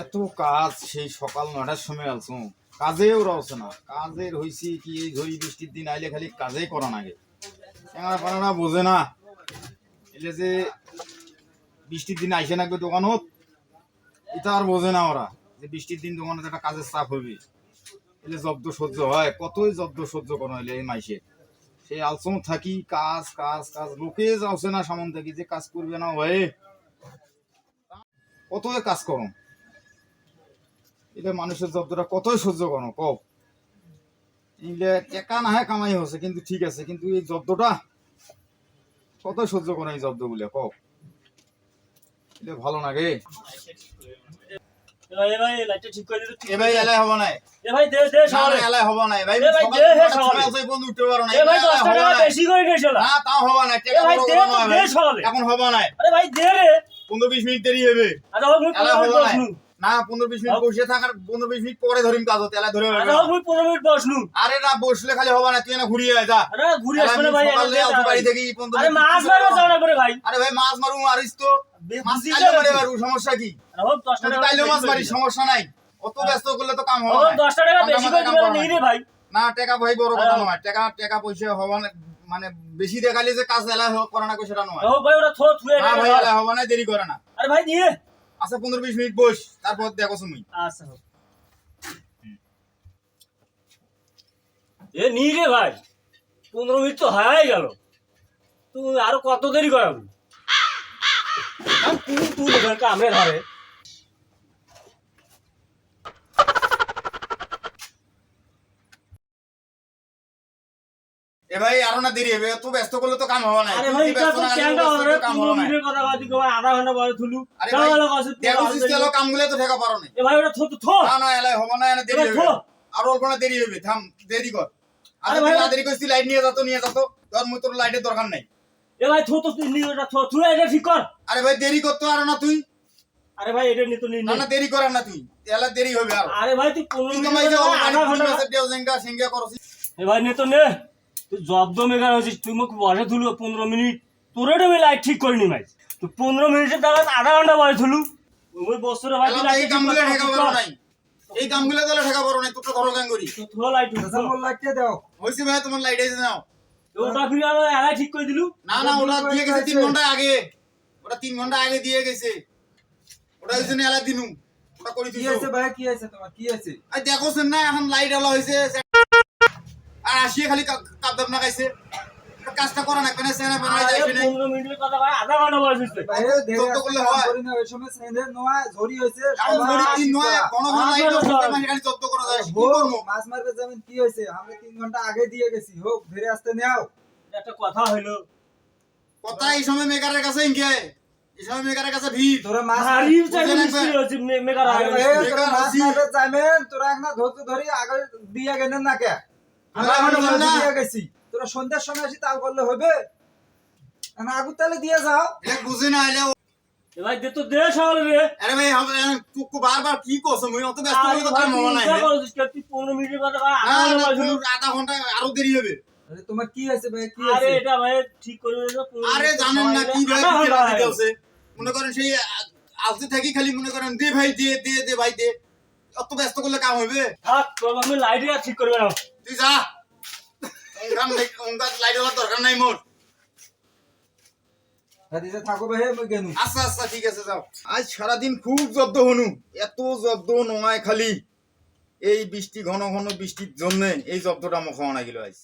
এত কাজ সেই সকাল ৯টার সময় আলছো কাজেও রয়েছে না। কাজের হয়েছি কি এই ঝড়ি বৃষ্টির দিন আইলে খালি কাজেই করা নাগে। পানারা বোঝে না এলে যে বৃষ্টির দিন আইসে নাকবে দোকানত, এটা আর বোঝে না ওরা যে বৃষ্টির দিন দোকানে একটা কাজের চাপ হবে। এলে জব্দ সহ্য হয়, কতই জব্দ সহ্য করা হইলে এই মাইসে সেই আলসম থাকি কাজ কাজ কাজ লোকে যাচ্ছে না সামন থাকি যে কাজ করবে না হয়ে কতই কাজ করো। এটা মানুষের জব্দটা কতই সহ্য করো কব। এগুলো টাকা না হয় কামাই হচ্ছে কিন্তু ঠিক আছে, কিন্তু এই জব্দটা কতই সহ্য করো এই জব্দ গুলো কব। এটা ভালো লাগে এখন হবা নাই 15-20 মিনিট দেরি হবে না। 15-20 মিনিট বসে থাকার 15-20 মিনিট পরে ধরিম কাজ হতে ধরে 15 মিনিট বসলু। আরে না বসলে খালি হবে না, তুই না ঘুরিয়ে যা। আরে ঘুরে আসবে না ভাই, বাড়ি থেকে আরে মাছ মারো যাও না করে ভাই। আরে ভাই মাছ মারু মারিস তো, মাছ কাইলে মারে মারু, সমস্যা কি? কাইলে মাছ মারি সমস্যা নাই, অত ব্যস্ত করলে তো কাম হবে না। 10 টাকা বেশি করে দিবেন নেই রে ভাই। না টাকা ভাই বড় কথা নয়, টাকা পয়সা হবে না, মানে বেশি দেখালে যে কাজ এলা করে না সেটা নয়। ও ভাই ওরা থুয়ে না ভাই এলা হবে না, দেরি করে না। আরে ভাই দিয়ে আচ্ছা 15-20 মিনিট বস, তারপর দেখো তুমি। আচ্ছা এ নি রে ভাই, 15 মিনিট তো হয়ে গেল, তুই আরো কত দেরি করাবি? তুই কামড়ে ধরে এ ভাই আরো না দেরি হবে, এত ব্যস্ত করলে তো কাম হবে না। আরে ভাই এটা তো ক্যান্ডা হবে, 15 মিনিটের কথা বাদি কই আধা ঘন্টা পরে থুলু চলো কাছে দেখো সিস্টেম কামগুলো তো ঠেকা পারো না। এ ভাই ওটা থো না না এলাই হবে না, এনে দেরি হবে, আর অল্প না দেরি হবে, থাম দেরি কর। আরে ভাই না দেরি করছিস, লাইট নিয়ে যা তো তোর মুই তোর লাইটের দরকার নাই। এ ভাই থো নি ওটা থু এটা ঠিক কর। আরে ভাই দেরি করতে আর না তুই। আরে ভাই এটা নি তো নি না দেরি কর না তুই, এলা দেরি হবে আর। আরে ভাই তুই 15 মিনিট আধা ঘন্টা দেও জেঙ্গা সিঙ্গা করছিস। এ ভাই নে তো নে, তুই জব্দ মেগার হচ্ছিস, তুই মুখ বসে থুলু 15 মিনিট, তোরে আমি লাইট ঠিক করিনি ভাই। তুই 15 মিনিটের দাঁড়া আধা ঘন্টা বসে থুলু ওই বছরে ভাই এই কামগুলো ঠেকা পারো নাই, এই কামগুলো তাহলে ঠেকা পারো নাই, তোটা ধরো গান করি থো লাইট মোর লাইটটা দাও। হইছে ভাই তোমার লাইট এসে নাও। ওটা ফিরে আলো এলাই ঠিক করে দিলু। না ওটা দিয়ে গেছে 3 ঘন্টা আগে, ওটা 3 ঘন্টা আগে দিয়ে গেছে, ওটা হইছে না এলা দিনু, ওটা করি কি দিছো। আছে ভাই, কি আছে তোমার, কি আছে? আই দেখোছেন না এখন লাইট আলা হইছে, আর আসিয়ে খালি কাপদাপ না গাইছে, কাজটা করা না কেন সেনা বানাই যাইছে না। 15 মিনিটের কথা ভাই আধা ঘন্টা বসে ভাই দেখে তো করলে হয় করি না, ওই সময় সেন্দের নোয়া ঝড়ি হইছে, আর ধরি 3 নয় কোন কোন লাইট করতে মানে খালি জব্দ করা যায়, কি করব? মাছ মারবে যেমন কি হইছে, আমরা 3 ঘন্টা আগে দিয়ে গেছি, হোক ধরে আসতে নাও। একটা কথা হইলো, কথা এই সময় মেকারের কাছে ইনকে, এই সময় মেকারের কাছে ভিড় তোরা মাছ হারি চাই মিস্ত্রি হচ্ছে মেকার আরে আগে ভাই, তোরা মাছ মারবে যাবেন, তোরা একটা ধৈর্য ধরি আগে দিয়ে গেলেন না কে? আমরা এখন দিয়ে গেছি, তোরা সন্ধ্যার সময় এসে তাল করলে হবে না? আগুন তালে দিয়ে যাও। এক বুঝি না আইলে। ভাই দে তো দে সকালে রে। আরে ভাই তুই বারবার কি কইছ, মই অত ব্যস্ত হলে তো কাম হবে না। তুই 15 মিনিটের কথা ভাই আধা ঘন্টা আরো দেরি হবে। আরে তোমার কি আছে ভাই, কি আরে আছে? এটা ভাই ঠিক করে দাও। আরে জানেন না কি ভাই দিতে আছে, মনে করেন সেই আলতে থাকি খালি মনে করেন দে ভাই দে ভাই দে, অত ব্যস্ত করলে কাম হবে? থাক তোর আমি লাইটটা ঠিক করবে না। তুই যা, ওঙ্গার লাইট হওয়ার দরকার নাই মোর। হাদিসে থাকো ভাই, মই গেনু। আচ্ছা ঠিক আছে যাও। আজ সারাদিন খুব জব্দ হনু, এত জব্দ নয় খালি এই বৃষ্টি, ঘন ঘন বৃষ্টির জন্য এই জব্দটা মুখ হওয়া না গেল আজ।